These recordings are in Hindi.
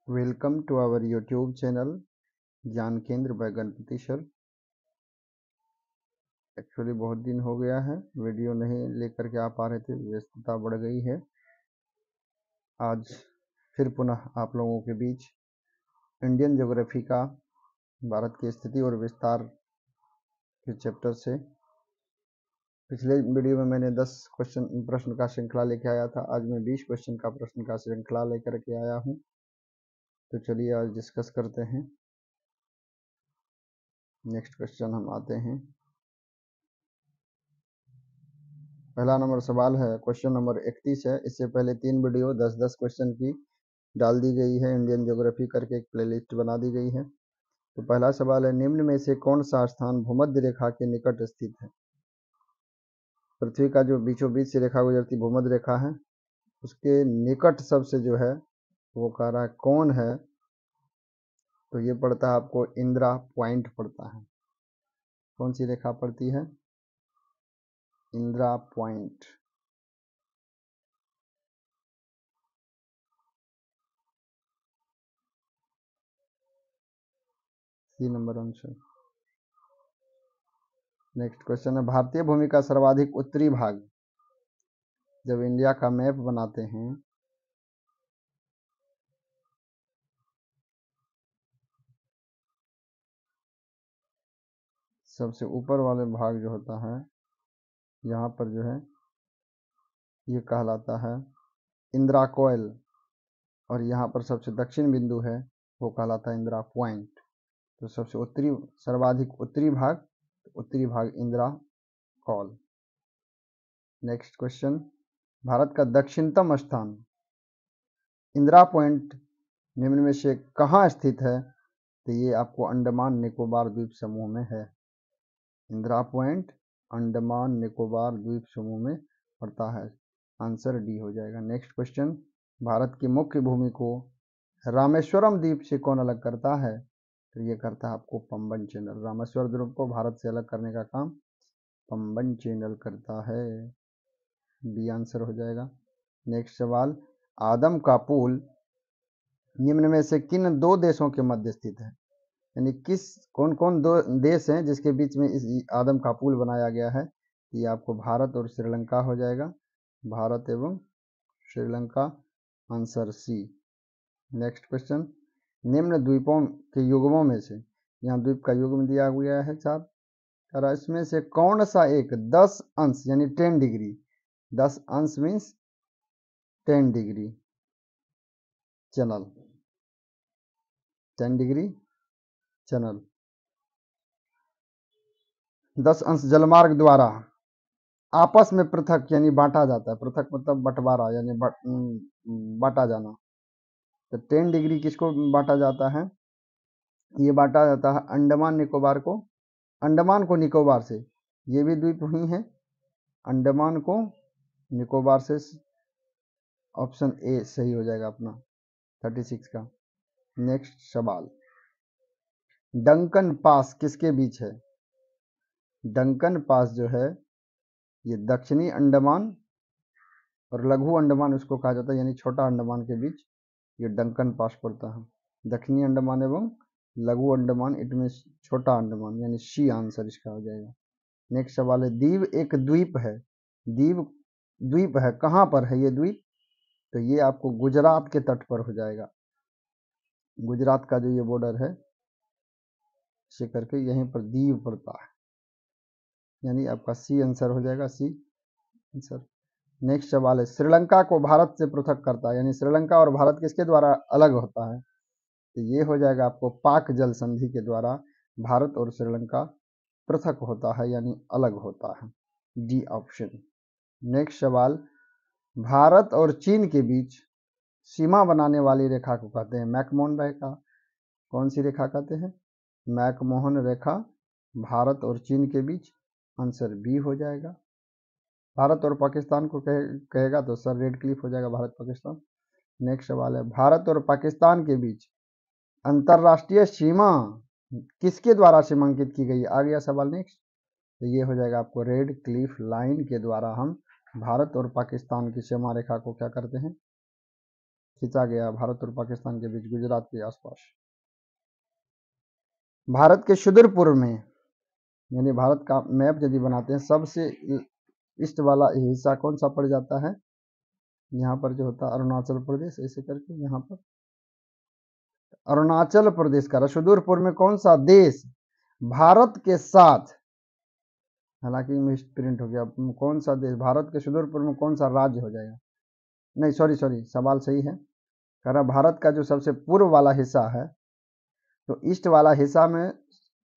Welcome to our YouTube channel Gyan Kendra bye Ganpati sir. Actually बहुत दिन हो गया है वीडियो नहीं लेकर के आ पा रहे थे, व्यस्तता बढ़ गई है। आज फिर पुनः आप लोगों के बीच इंडियन ज्योग्राफी का भारत की स्थिति और विस्तार के चैप्टर से पिछले वीडियो में मैंने 10 प्रश्न का श्रृंखला लेके आया था। आज मैं 20 क्वेश्चन का प्रश्न का श्रृंखला लेकर के आया हूँ। तो चलिए आज डिस्कस करते हैं। नेक्स्ट क्वेश्चन हम आते हैं। पहला नंबर सवाल है, क्वेश्चन नंबर 31 है। इससे पहले 3 वीडियो 10-10 क्वेश्चन की डाल दी गई है। इंडियन ज्योग्राफी करके एक प्लेलिस्ट बना दी गई है। तो पहला सवाल है, निम्न में से कौन सा स्थान भूमध्य रेखा के निकट स्थित है? पृथ्वी का जो बीचों बीच से रेखा गुजरती भूमध्य रेखा है, उसके निकट सबसे जो है वो कह रहा है कौन है। तो ये पड़ता है आपको इंदिरा पॉइंट पड़ता है। कौन सी रेखा पड़ती है? Indira Point. C number answer. Next question है, भारतीय भूमि का सर्वाधिक उत्तरी भाग जब इंडिया का मैप बनाते हैं सबसे ऊपर वाले भाग जो होता है यहाँ पर जो है ये कहलाता है इंदिरा कोयल, और यहाँ पर सबसे दक्षिण बिंदु है वो कहलाता है इंदिरा पॉइंट। तो सबसे उत्तरी सर्वाधिक उत्तरी भाग Indira call. Next question, Bharat का दक्षिणतम स्थान इंदिरा पॉइंट निम्न में से कहाँ स्थित है? तो ये आपको अंडमान निकोबार द्वीप समूह में है। इंदिरा पॉइंट अंडमान निकोबार द्वीप समूह में पड़ता है। आंसर डी हो जाएगा। नेक्स्ट क्वेश्चन, भारत की मुख्य भूमि को रामेश्वरम द्वीप से कौन अलग करता है? तो ये करता है आपको पंबन चैनल। रामेश्वर द्वीप को भारत से अलग करने का काम पंबन चैनल करता है। बी आंसर हो जाएगा। नेक्स्ट सवाल, आदम का पुल निम्न में से किन 2 देशों के मध्य स्थित है? यानी कौन कौन 2 देश हैं जिसके बीच में इस आदम का पुल बनाया गया है? ये आपको भारत और श्रीलंका हो जाएगा। भारत एवं Sri Lanka, answer C. Next question, निम्न द्वीपों के युग्मों में से, यहाँ द्वीप का युग्म दिया गया है 4, और इसमें से कौन सा एक 10 अंश यानी 10 डिग्री, 10 अंश means 10 degree channel, 10 degree channel 10 अंश जलमार्ग द्वारा आपस में पृथक यानी बांटा जाता है। पृथक मतलब बंटवारा यानी बांटा जाना। तो 10 डिग्री किसको बांटा जाता है? ये बांटा जाता है अंडमान निकोबार को, अंडमान को निकोबार से। ये भी द्वीप ही है, अंडमान को निकोबार से। ऑप्शन ए सही हो जाएगा अपना 36 का। नेक्स्ट सवाल, डंकन पास किसके बीच है? डंकन पास जो है ये दक्षिणी अंडमान और लघु अंडमान उसको कहा जाता है, यानी छोटा अंडमान के बीच ये डंकन पास पड़ता है। दक्षिणी अंडमान एवं लघु अंडमान, इट मीन छोटा अंडमान, यानी सी आंसर इसका हो जाएगा। नेक्स्ट सवाल है, दीव एक द्वीप है, द्वीप है, कहाँ पर है ये द्वीप? तो ये आपको गुजरात के तट पर हो जाएगा। गुजरात का जो ये बॉर्डर है इसे करके यहीं पर दीव पड़ता है, यानी आपका सी आंसर हो जाएगा, सी आंसर। नेक्स्ट सवाल है, श्रीलंका को भारत से पृथक करता है, यानी श्रीलंका और भारत किसके द्वारा अलग होता है? तो ये हो जाएगा आपको पाक जल संधि के द्वारा भारत और श्रीलंका पृथक होता है, यानी अलग होता है। D option. नेक्स्ट सवाल, भारत और चीन के बीच सीमा बनाने वाली रेखा को कहते हैं मैकमोहन रेखा। कौन सी रेखा कहते हैं? मैकमोहन रेखा, भारत और चीन के बीच। आंसर बी हो जाएगा। भारत और पाकिस्तान को कहेगा तो सर रेड क्लिफ हो जाएगा, भारत पाकिस्तान। नेक्स्ट सवाल है, भारत और पाकिस्तान के बीच अंतरराष्ट्रीय सीमा किसके द्वारा सीमांकित की गई? आ गया सवाल नेक्स्ट। तो ये हो जाएगा आपको रेड क्लिफ लाइन के द्वारा हम भारत और पाकिस्तान की सीमा रेखा को क्या करते हैं? खींचा गया भारत और पाकिस्तान के बीच गुजरात के आसपास। भारत के सुदूर पूर्व में, यानी भारत का मैप यदि बनाते हैं, सबसे ईस्ट वाला हिस्सा कौन सा पड़ जाता है? यहाँ पर जो होता है अरुणाचल प्रदेश, ऐसे करके यहाँ पर अरुणाचल प्रदेश का सुदूर पूर्व में कौन सा देश भारत के साथ, हालांकि मिस प्रिंट हो गया, कौन सा देश भारत के सुदूर पूर्व में कौन सा राज्य हो जाएगा? नहीं सॉरी सवाल सही है, कह रहा भारत का जो सबसे पूर्व वाला हिस्सा है, तो ईस्ट वाला हिस्सा में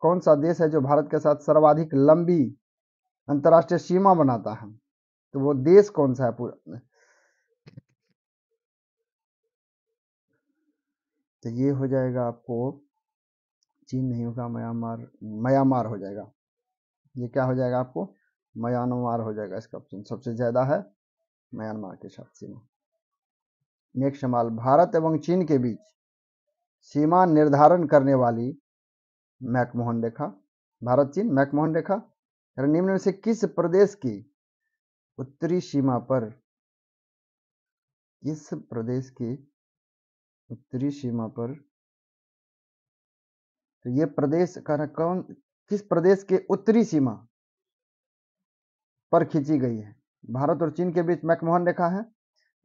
कौन सा देश है जो भारत के साथ सर्वाधिक लंबी अंतर्राष्ट्रीय सीमा बनाता है? तो वो देश कौन सा है पूरा? तो ये हो जाएगा आपको, चीन नहीं होगा, म्यांमार हो जाएगा। ये क्या हो जाएगा आपको? म्यांमार हो जाएगा, इसका ऑप्शन सबसे ज्यादा है म्यांमार के साथ सीमा। नेक्स्ट सवाल, भारत एवं चीन के बीच सीमा निर्धारण करने वाली मैकमोहन रेखा, भारत चीन मैकमोहन रेखा निम्न में से किस प्रदेश की उत्तरी सीमा पर, किस प्रदेश की उत्तरी सीमा पर, तो ये प्रदेश कौन, किस प्रदेश के उत्तरी सीमा पर खींची गई है? भारत और चीन के बीच मैकमोहन रेखा है,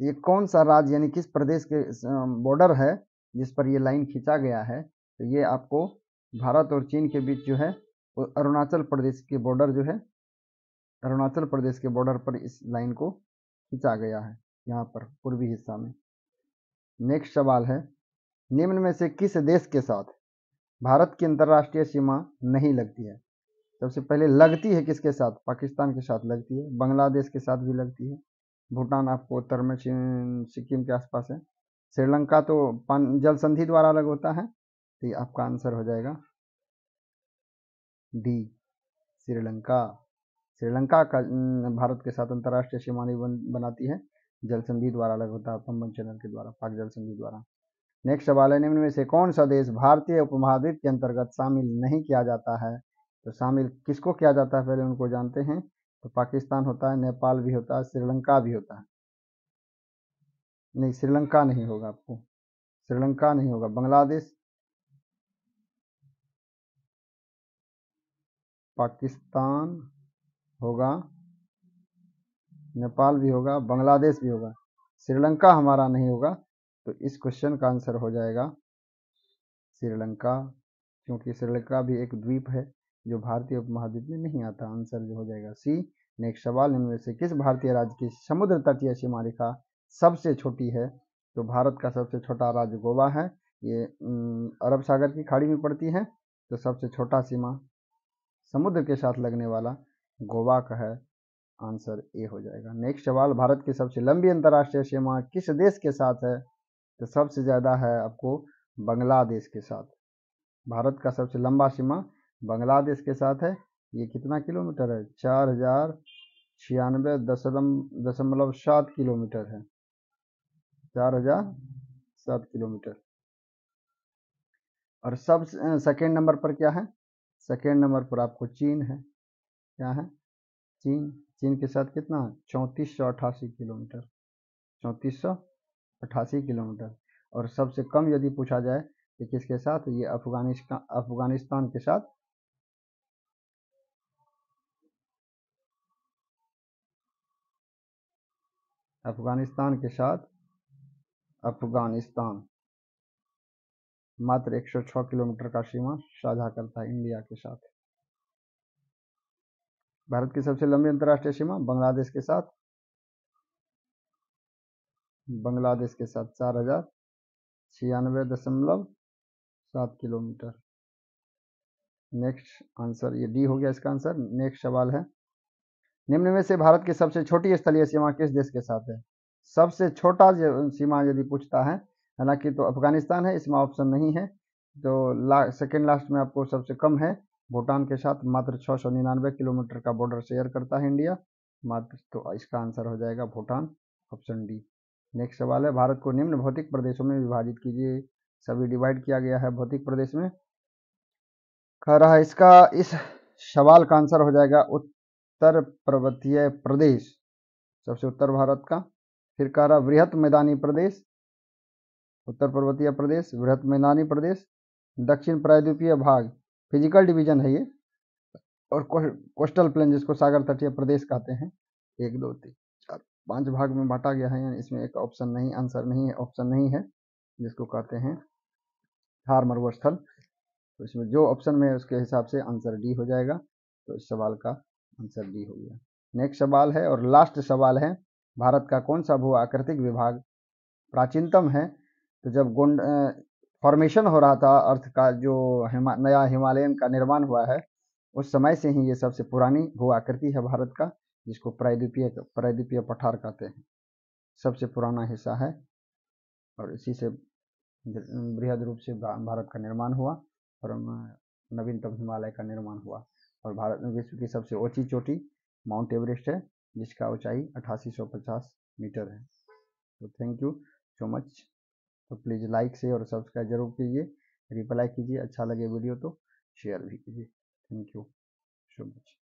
ये कौन सा राज्य यानी किस प्रदेश के बॉर्डर है जिस पर ये लाइन खींचा गया है? तो ये आपको भारत और चीन के बीच जो है अरुणाचल प्रदेश के बॉर्डर जो है, अरुणाचल प्रदेश के बॉर्डर पर इस लाइन को खींचा गया है, यहाँ पर पूर्वी हिस्सा में। नेक्स्ट सवाल है, निम्न में से किस देश के साथ भारत की अंतर्राष्ट्रीय सीमा नहीं लगती है? सबसे पहले लगती है किसके साथ? पाकिस्तान के साथ लगती है, बांग्लादेश के साथ भी लगती है, भूटान आपको उत्तर में सिक्किम के आसपास है, श्रीलंका तो जल संधि द्वारा अलग होता है, तो ये आपका आंसर हो जाएगा डी, श्रीलंका। श्रीलंका का भारत के साथ अंतर्राष्ट्रीय सीमा नहीं बनाती है, जल संधि द्वारा अलग होता है, पंबन चैनल के द्वारा, पाक जल संधि द्वारा। नेक्स्ट सवाल है, निम्न में से कौन सा देश भारतीय उपमहाद्वीप के अंतर्गत शामिल नहीं किया जाता है? तो शामिल किसको किया जाता है पहले उनको जानते हैं। तो पाकिस्तान होता है, नेपाल भी होता है, श्रीलंका भी होता है। नहीं श्रीलंका नहीं होगा, आपको श्रीलंका नहीं होगा, बांग्लादेश, पाकिस्तान होगा, नेपाल भी होगा, बांग्लादेश भी होगा, श्रीलंका हमारा नहीं होगा। तो इस क्वेश्चन का आंसर हो जाएगा श्रीलंका, क्योंकि श्रीलंका भी एक द्वीप है जो भारतीय उपमहाद्वीप में नहीं आता। आंसर जो हो जाएगा सी। नेक्स्ट सवाल, इनमें से किस भारतीय राज्य की समुद्र तटीय सीमा रेखा सबसे छोटी है? तो भारत का सबसे छोटा राज्य गोवा है, ये अरब सागर की खाड़ी में पड़ती है, तो सबसे छोटा सीमा समुद्र के साथ लगने वाला गोवा का है, आंसर ए हो जाएगा। नेक्स्ट सवाल, भारत की सबसे लंबी अंतर्राष्ट्रीय सीमा किस देश के साथ है? तो सबसे ज़्यादा है आपको बांग्लादेश के साथ। भारत का सबसे लंबा सीमा बांग्लादेश के साथ है, ये कितना किलोमीटर है? 4096.7 किलोमीटर है, 4007 किलोमीटर। और सब सेकेंड नंबर पर क्या है? सेकेंड नंबर पर आपको चीन है, क्या है? चीन। चीन के साथ कितना? 3488 किलोमीटर, 3488 किलोमीटर। और सबसे कम यदि पूछा जाए कि किसके साथ, ये अफगानिस्तान के साथ, अफगानिस्तान के साथ, अफगानिस्तान मात्र 106 किलोमीटर का सीमा साझा करता है इंडिया के साथ। भारत की सबसे लंबी अंतर्राष्ट्रीय सीमा बांग्लादेश के साथ, 4096.7 किलोमीटर। नेक्स्ट आंसर ये डी हो गया इसका आंसर। नेक्स्ट सवाल है, निम्न में से भारत की सबसे छोटी स्थलीय सीमा किस देश के साथ है? सबसे छोटा सीमा यदि पूछता है, हालांकि तो अफगानिस्तान है, इसमें ऑप्शन नहीं है। तो सेकेंड लास्ट में आपको सबसे कम है भूटान के साथ, मात्र 699 किलोमीटर का बॉर्डर शेयर करता है इंडिया मात्र, तो इसका आंसर हो जाएगा भूटान, ऑप्शन डी। नेक्स्ट सवाल है, भारत को निम्न भौतिक प्रदेशों में विभाजित कीजिए। सभी डिवाइड किया गया है भौतिक प्रदेश में, कह रहा है इसका, इस सवाल का आंसर हो जाएगा उत्तर पर्वतीय प्रदेश, सबसे उत्तर भारत का। फिर कह रहा बृहत मैदानी प्रदेश, उत्तर पर्वतीय प्रदेश, बृहत मैदानी प्रदेश, दक्षिण प्रायद्वीपीय भाग, फिजिकल डिवीजन है ये, और कोस्टल प्लेन जिसको सागर तटीय प्रदेश कहते हैं। 1 2 3 4 5 भाग में बांटा गया है, यानी इसमें एक ऑप्शन नहीं, आंसर नहीं है, ऑप्शन नहीं है, जिसको कहते हैं थार मरुस्थल। तो इसमें जो ऑप्शन में है उसके हिसाब से आंसर डी हो जाएगा। तो इस सवाल का आंसर डी हो गया। नेक्स्ट सवाल है और लास्ट सवाल है, भारत का कौन सा भू आकृतिक विभाग प्राचीनतम है? तो जब गोंड फॉर्मेशन हो रहा था अर्थ का, जो नया हिमालयन का निर्माण हुआ है, उस समय से ही ये सबसे पुरानी भू आकृति है भारत का, जिसको प्रायद्वीपीय पठार कहते हैं। सबसे पुराना हिस्सा है और इसी से बृहद रूप से भारत का निर्माण हुआ और नवीनतम हिमालय का निर्माण हुआ। और भारत में विश्व की सबसे ऊंची चोटी माउंट एवरेस्ट है, जिसका ऊंचाई 8850 मीटर है। तो थैंक यू सो मच। तो प्लीज़ लाइक शेयर और सब्सक्राइब जरूर कीजिए, रिप्लाई कीजिए, अच्छा लगे वीडियो तो शेयर भी कीजिए। Thank you so much.